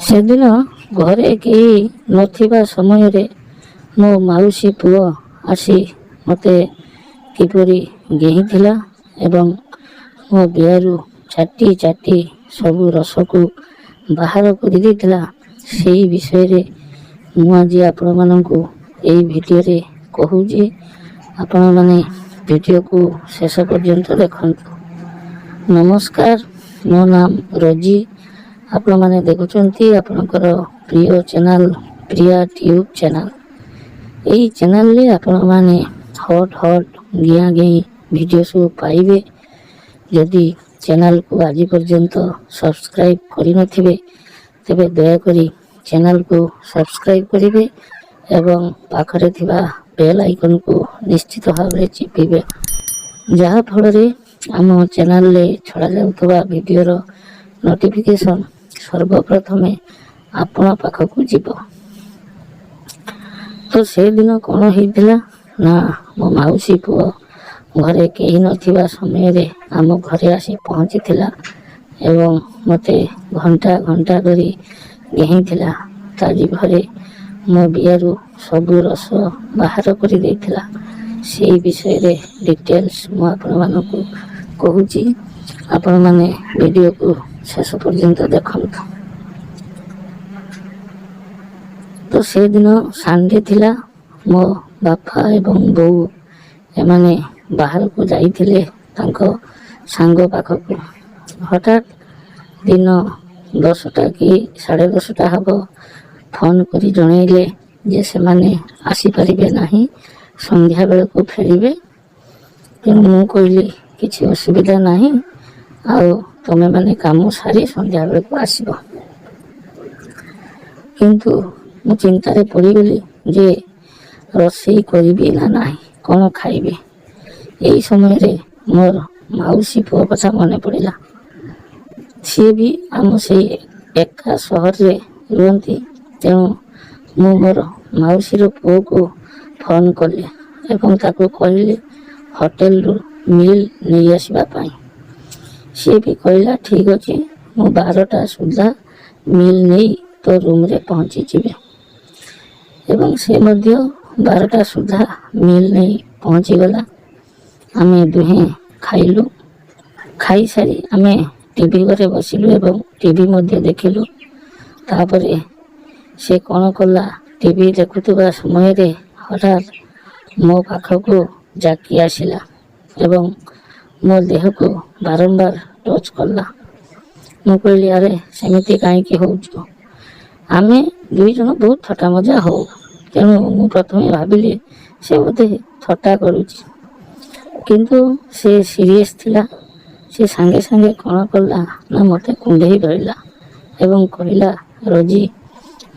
ସେଦିନ ଘରେ କେହି ନଥିବା ସମୟରେ ମୋ ମାଉସୀ ପୁଅ ଆସି ମୋତେ କିପରି ଗେହିଥିଲା ଏବଂ ମୋ ଦେହରୁ ଚାଟି ଚାଟି ସବୁ ରସକୁ ବାହାର କରିଦେଇଥିଲା, ସେଇ ବିଷୟରେ ମୁଁ ଆଜି ଆପଣମାନଙ୍କୁ ଏଇ ଭିଡ଼ିଓରେ କହୁଛି। ଆପଣମାନେ ଭିଡ଼ିଓକୁ ଶେଷ ପର୍ଯ୍ୟନ୍ତ ଦେଖନ୍ତୁ। ନମସ୍କାର, ମୋ ନାମ ରୋଜି। ଆପଣମାନେ ଦେଖୁଛନ୍ତି ଆପଣଙ୍କର ପ୍ରିୟ ଚ୍ୟାନେଲ ପ୍ରିୟା ଟ୍ୟୁବ୍ ଚ୍ୟାନେଲ। ଏହି ଚ୍ୟାନେଲରେ ଆପଣମାନେ ହଟ୍ ଗିଆଁ ଗେଇଁ ଭିଡ଼ିଓ ସବୁ ପାଇବେ। ଯଦି ଚ୍ୟାନେଲକୁ ଆଜି ପର୍ଯ୍ୟନ୍ତ ସବସ୍କ୍ରାଇବ୍ କରିନଥିବେ ତେବେ ଦୟାକରି ଚ୍ୟାନେଲକୁ ସବସ୍କ୍ରାଇବ୍ କରିବେ ଏବଂ ପାଖରେ ଥିବା ବେଲ୍ ଆଇକନକୁ ନିଶ୍ଚିତ ଭାବରେ ଚିପିବେ, ଯାହାଫଳରେ ଆମ ଚ୍ୟାନେଲରେ ଛଡ଼ାଯାଉଥିବା ଭିଡ଼ିଓର ନୋଟିଫିକେସନ୍ ସର୍ବପ୍ରଥମେ ଆପଣ ପାଖକୁ ଯିବ। ତ ସେଦିନ କ'ଣ ହେଇଥିଲା ନା, ମୋ ମାଉସୀ ପୁଅ ଘରେ କେହି ନଥିବା ସମୟରେ ଆମ ଘରେ ଆସି ପହଞ୍ଚିଥିଲା ଏବଂ ମୋତେ ଘଣ୍ଟା ଘଣ୍ଟା କରି ଗେହିଥିଲା। ତା ଜିଭରେ ମୋ ଦିହରୁ ସବୁ ରସ ବାହାର କରିଦେଇଥିଲା। ସେଇ ବିଷୟରେ ଡିଟେଲ୍ସ ମୁଁ ଆପଣମାନଙ୍କୁ କହୁଛି। ଆପଣମାନେ ଭିଡ଼ିଓକୁ ଶେଷ ପର୍ଯ୍ୟନ୍ତ ଦେଖନ୍ତୁ। ତ ସେଦିନ ସନ୍ଡେ ଥିଲା। ମୋ ବାପା ଏବଂ ବୋଉ ଏମାନେ ବାହାରକୁ ଯାଇଥିଲେ ତାଙ୍କ ସାଙ୍ଗ ପାଖକୁ। ହଠାତ୍ ଦିନ 10ଟା କି 10:30 ହେବ ଫୋନ୍ କରି ଜଣାଇଲେ ଯେ ସେମାନେ ଆସିପାରିବେ ନାହିଁ, ସନ୍ଧ୍ୟା ବେଳକୁ ଫେରିବେ। ତେଣୁ ମୁଁ କହିଲି କିଛି ଅସୁବିଧା ନାହିଁ, ଆଉ ତୁମେମାନେ କାମ ସାରି ସନ୍ଧ୍ୟା ବେଳକୁ ଆସିବ। କିନ୍ତୁ ମୁଁ ଚିନ୍ତାରେ ପଡ଼ିଗଲି ଯେ ରୋଷେଇ କରିବି ନା ନାହିଁ, କ'ଣ ଖାଇବି। ଏହି ସମୟରେ ମୋର ମାଉସୀ ପୁଅ କଥା ମନେ ପଡ଼ିଲା। ସିଏ ବି ଆମ ସେଇ ଏକା ସହରରେ ରୁହନ୍ତି। ତେଣୁ ମୁଁ ମୋର ମାଉସୀର ପୁଅକୁ ଫୋନ୍ କଲି ଏବଂ ତାକୁ କହିଲି ହୋଟେଲରୁ ମିଲ୍ ନେଇ ଆସିବା ପାଇଁ। ସିଏ ବି କହିଲା ଠିକ୍ ଅଛି, ମୁଁ 12ଟା ସୁଦ୍ଧା ମିଲ୍ ନେଇ ତୋ ରୁମ୍ରେ ପହଞ୍ଚିଯିବି। ଏବଂ ସେ ମଧ୍ୟ 12ଟା ସୁଦ୍ଧା ମିଲ୍ ନେଇ ପହଞ୍ଚିଗଲା। ଆମେ ଦୁହେଁ ଖାଇଲୁ। ଖାଇସାରି ଆମେ ଟିଭି ଘରେ ବସିଲୁ ଏବଂ ଟିଭି ମଧ୍ୟ ଦେଖିଲୁ। ତାପରେ ସେ କ'ଣ କଲା, ଟିଭି ଦେଖୁଥିବା ସମୟରେ ହଠାତ୍ ମୋ ପାଖକୁ ଜାକି ଆସିଲା ଏବଂ ମୋ ଦେହକୁ ବାରମ୍ବାର ଟଚ୍ କଲା। ମୁଁ କହିଲି ଆରେ ସେମିତି କାହିଁକି ହେଉଛୁ? ଆମେ ଦୁଇ ଜଣ ବହୁତ ଥଟ୍ଟା ମଜା ହଉ। ତେଣୁ ମୁଁ ପ୍ରଥମେ ଭାବିଲି ସେ ବୋଧେ ଥଟ୍ଟା କରୁଛି, କିନ୍ତୁ ସେ ସିରିୟସ୍ ଥିଲା। ସେ ସାଙ୍ଗେ ସାଙ୍ଗେ କ'ଣ କଲା ନା ମୋତେ କୁଣ୍ଢେଇ ଧରିଲା ଏବଂ କହିଲା ରୋଜି,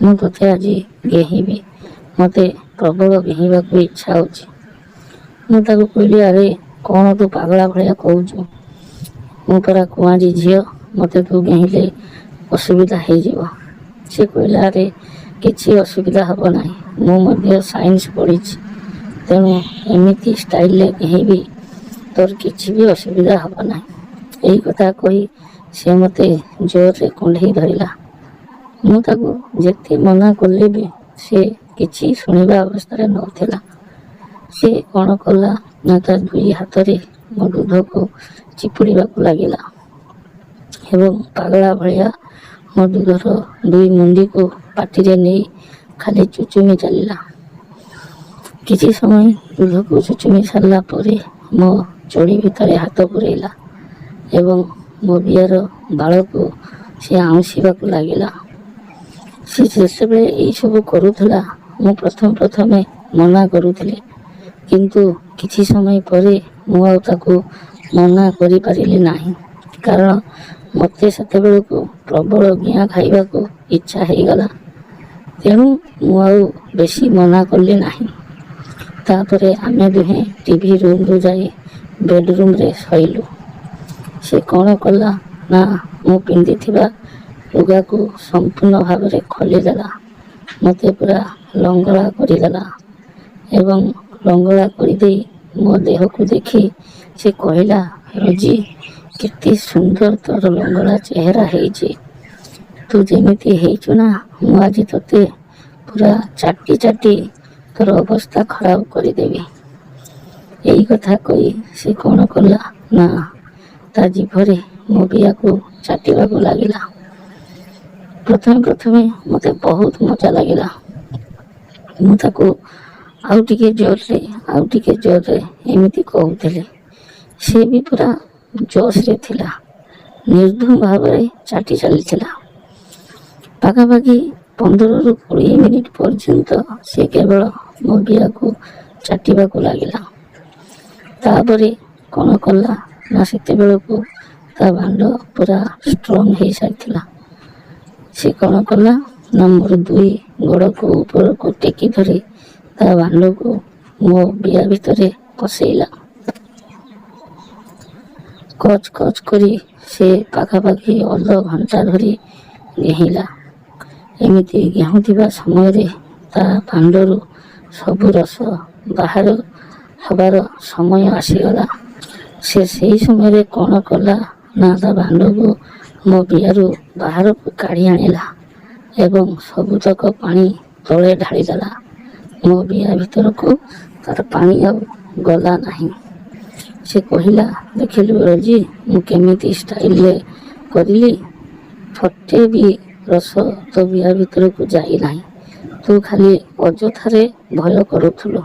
ମୁଁ ତୋତେ ଆଜି ଗେହିବି, ମୋତେ ପ୍ରବଳ ଗେହିବାକୁ ଇଚ୍ଛା ହେଉଛି। ମୁଁ ତାକୁ କହିଲି ଆରେ କ'ଣ ତୁ ପାଗଳା ଭଳିଆ କହୁଛୁ? ମୁଁ ପରା କୁଆଁରୀ ଝିଅ, ମୋତେ ତୁ ଗେହିଲେ ଅସୁବିଧା ହେଇଯିବ। ସେ କହିଲା ଆରେ କିଛି ଅସୁବିଧା ହେବ ନାହିଁ, ମୁଁ ମଧ୍ୟ ସାଇନ୍ସ ପଢ଼ିଛି, ତେଣୁ ଏମିତି ଷ୍ଟାଇଲରେ ଗେହିବି, ତୋର କିଛି ବି ଅସୁବିଧା ହେବ ନାହିଁ। ଏହି କଥା କହି ସେ ମୋତେ ଜୋରରେ କୁଣ୍ଢେଇ ଧରିଲା। ମୁଁ ତାକୁ ଯେତେ ମନା କଲେ ବି ସେ କିଛି ଶୁଣିବା ଅବସ୍ଥାରେ ନଥିଲା। ସେ କ'ଣ କଲା ନା ତା ଦୁଇ ହାତରେ ମୋ ଦୁଧକୁ ଚିପୁଡ଼ିବାକୁ ଲାଗିଲା ଏବଂ ପାଗଳା ଭଳିଆ ମୋ ଦୁଧର ଦୁଇ ମୁଣ୍ଡିକୁ ପାଟିରେ ନେଇ ଖାଲି ଚୁଚୁମି ଚାଲିଲା। କିଛି ସମୟ ଦୁଧକୁ ଚୁଚୁମି ସାରିଲା ପରେ ମୋ ଚଡ଼ି ଭିତରେ ହାତ ପୁରେଇଲା ଏବଂ ମୋ ଦିହର ବାଳକୁ ସେ ଆଉଁସିବାକୁ ଲାଗିଲା। ସେ ଯେତେବେଳେ ଏଇସବୁ କରୁଥିଲା ମୁଁ ପ୍ରଥମେ ମନା କରୁଥିଲି, କିନ୍ତୁ କିଛି ସମୟ ପରେ ମୁଁ ଆଉ ତାକୁ ମନା କରିପାରିଲି ନାହିଁ, କାରଣ ମୋତେ ସେତେବେଳକୁ ପ୍ରବଳ ଗିଆଁ ଖାଇବାକୁ ଇଚ୍ଛା ହେଇଗଲା। ତେଣୁ ମୁଁ ଆଉ ବେଶୀ ମନା କଲି ନାହିଁ। ତାପରେ ଆମେ ଦୁହେଁ ଟିଭି ରୁମ୍ରୁ ଯାଇ ବେଡ଼ରୁମ୍ରେ ଶୋଇଲୁ। ସେ କ'ଣ କଲା ନା, ମୁଁ ପିନ୍ଧିଥିବା ଲୁଗାକୁ ସମ୍ପୂର୍ଣ୍ଣ ଭାବରେ ଖୋଲିଦେଲା। ମୋତେ ପୁରା ଲଙ୍ଗଳା କରିଦେଲା ଏବଂ ଲଙ୍ଗଳା କରିଦେଇ ମୋ ଦେହକୁ ଦେଖି ସେ କହିଲା ରୋଜି, କେତେ ସୁନ୍ଦର ତୋର ଲଙ୍ଗଳା ଚେହେରା ହେଇଛି। ତୁ ଯେମିତି ହେଇଛୁ ନା, ମୁଁ ଆଜି ତୋତେ ପୁରା ଚାଟି ଚାଟି ତୋର ଅବସ୍ଥା ଖରାପ କରିଦେବି। ଏଇ କଥା କହି ସେ କ'ଣ କଲା ନା ତା ଜିଭରେ ମୋ ବିୟାକୁ ଚାଟିବାକୁ ଲାଗିଲା। ପ୍ରଥମେ ପ୍ରଥମେ ମୋତେ ବହୁତ ମଜା ଲାଗିଲା। ମୁଁ ତାକୁ ଆଉ ଟିକେ ଜୋରରେ ଏମିତି କହୁଥିଲି। ସେ ବି ପୁରା ଜୋସ୍ରେ ଥିଲା, ନିର୍ଦ୍ଧୁମ ଭାବରେ ଚାଟି ଚାଲିଥିଲା। ପାଖାପାଖି 15ରୁ 20 ମିନିଟ୍ ପର୍ଯ୍ୟନ୍ତ ସେ କେବଳ ମୋ ବିୟାକୁ ଚାଟିବାକୁ ଲାଗିଲା। ତାପରେ କ'ଣ କଲା ନା ସେତେବେଳକୁ ତା ଭାଣ୍ଡ ପୁରା ଷ୍ଟ୍ରଙ୍ଗ ହେଇସାରିଥିଲା। ସେ କ'ଣ କଲା ନା ମୋର 2 ଗୋଡ଼କୁ ଉପରକୁ ଟେକି ଧରି ତା ଭାଣ୍ଡକୁ ମୋ ବିୟା ଭିତରେ ପଶେଇଲା। କଚ୍ କଚ୍ କରି ସେ ପାଖାପାଖି ଅଧଘଣ୍ଟା ଧରି ଘେହିଲା। ଏମିତି ଘେହୁଥିବା ସମୟରେ ତା ଭାଣ୍ଡରୁ ସବୁ ରସ ବାହାର ହେବାର ସମୟ ଆସିଗଲା। ସେ ସେହି ସମୟରେ କ'ଣ କଲା ନା ତା ଭାଣ୍ଡକୁ ମୋ ବିୟାରୁ ବାହାରକୁ କାଢ଼ି ଆଣିଲା ଏବଂ ସବୁତକ ପାଣି ତଳେ ଢାଳିଦେଲା। ମୋ ବିୟା ଭିତରକୁ ତାର ପାଣି ଆଉ ଗଲା ନାହିଁ। ସେ କହିଲା, ଦେଖିଲୁ ରୋଜି, ମୁଁ କେମିତି ଷ୍ଟାଇଲରେ କରିଲି। ଫଟେ ବି ରସ ତୋ ବିୟା ଭିତରକୁ ଯାଇନାହିଁ। ତୁ ଖାଲି ଅଯଥାରେ ଭୟ କରୁଥିଲୁ।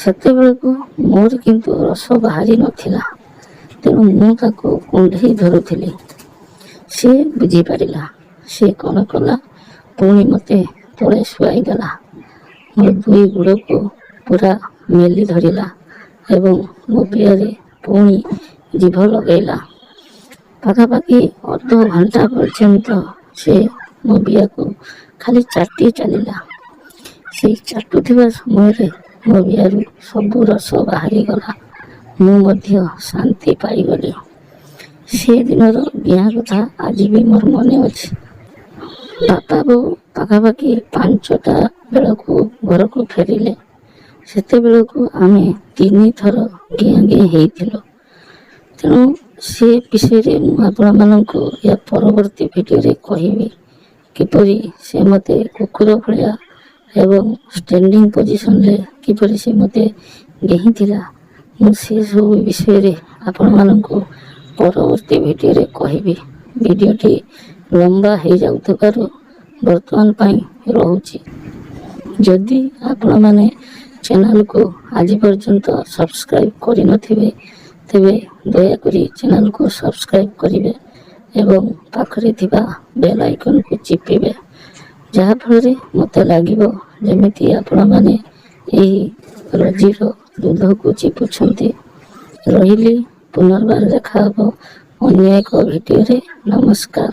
ସେତେବେଳକୁ ମୋର କିନ୍ତୁ ରସ ବାହାରି ନଥିଲା, ତେଣୁ ମୁଁ ତାକୁ କୁଣ୍ଢେଇ ଧରୁଥିଲି। ସେ ବୁଝିପାରିଲା। ସେ କ'ଣ କଲା, ପୁଣି ମୋତେ ତଳେ ଶୁଆଇଦେଲା। ମୋ 2 ଗୋଡ଼କୁ ପୁରା ମେଲି ଧରିଲା ଏବଂ ମୋ ବିୟାରେ ପୁଣି ଜିଭ ଲଗେଇଲା। ପାଖାପାଖି ଅଧଘଣ୍ଟା ପର୍ଯ୍ୟନ୍ତ ସେ ମୋ ବିୟାକୁ ଖାଲି ଚାଟି ଚାଲିଲା। ସେଇ ଚାଟୁଥିବା ସମୟରେ ମୋ ବିୟାରୁ ସବୁ ରସ ବାହାରିଗଲା। ମୁଁ ମଧ୍ୟ ଶାନ୍ତି ପାଇଗଲି। ସେଦିନର ଡିଆଁ କଥା ଆଜି ବି ମୋର ମନେ ଅଛି। ବାପା ବୋଉ ପାଖାପାଖି 5ଟା ବେଳକୁ ଘରକୁ ଫେରିଲେ। ସେତେବେଳକୁ ଆମେ 3 ଥର ଡିଆଁ ହେଇଥିଲୁ। ତେଣୁ ସେ ବିଷୟରେ ମୁଁ ଆପଣମାନଙ୍କୁ ଏହା ପରବର୍ତ୍ତୀ ଭିଡ଼ିଓରେ କହିବି। କିପରି ସେ ମୋତେ କୁକୁର ଭଳିଆ ଏବଂ ଷ୍ଟାଣ୍ଡିଂ ପୋଜିସନରେ କିପରି ସେ ମୋତେ ଘେହିଥିଲା, ମୁଁ ସେସବୁ ବିଷୟରେ ଆପଣମାନଙ୍କୁ ପରବର୍ତ୍ତୀ ଭିଡ଼ିଓରେ କହିବି। ଭିଡ଼ିଓଟି ଲମ୍ବା ହେଇଯାଉଥିବାରୁ ବର୍ତ୍ତମାନ ପାଇଁ ରହୁଛି। ଯଦି ଆପଣମାନେ ଚ୍ୟାନେଲକୁ ଆଜି ପର୍ଯ୍ୟନ୍ତ ସବସ୍କ୍ରାଇବ୍ କରିନଥିବେ, ତେବେ ଦୟାକରି ଚ୍ୟାନେଲକୁ ସବସ୍କ୍ରାଇବ୍ କରିବେ ଏବଂ ପାଖରେ ଥିବା ବେଲ୍ ଆଇକନ୍କୁ ଚିପିବେ, ଯାହାଫଳରେ ମୋତେ ଲାଗିବ ଯେମିତି ଆପଣମାନେ ଏହି ରୋଜିର ଦୁଧକୁ ଚିପୁଛନ୍ତି। ରହିଲି, ପୁନର୍ବାର ଦେଖା ହେବ ଅନ୍ୟ ଏକ ଭିଡ଼ିଓରେ। ନମସ୍କାର।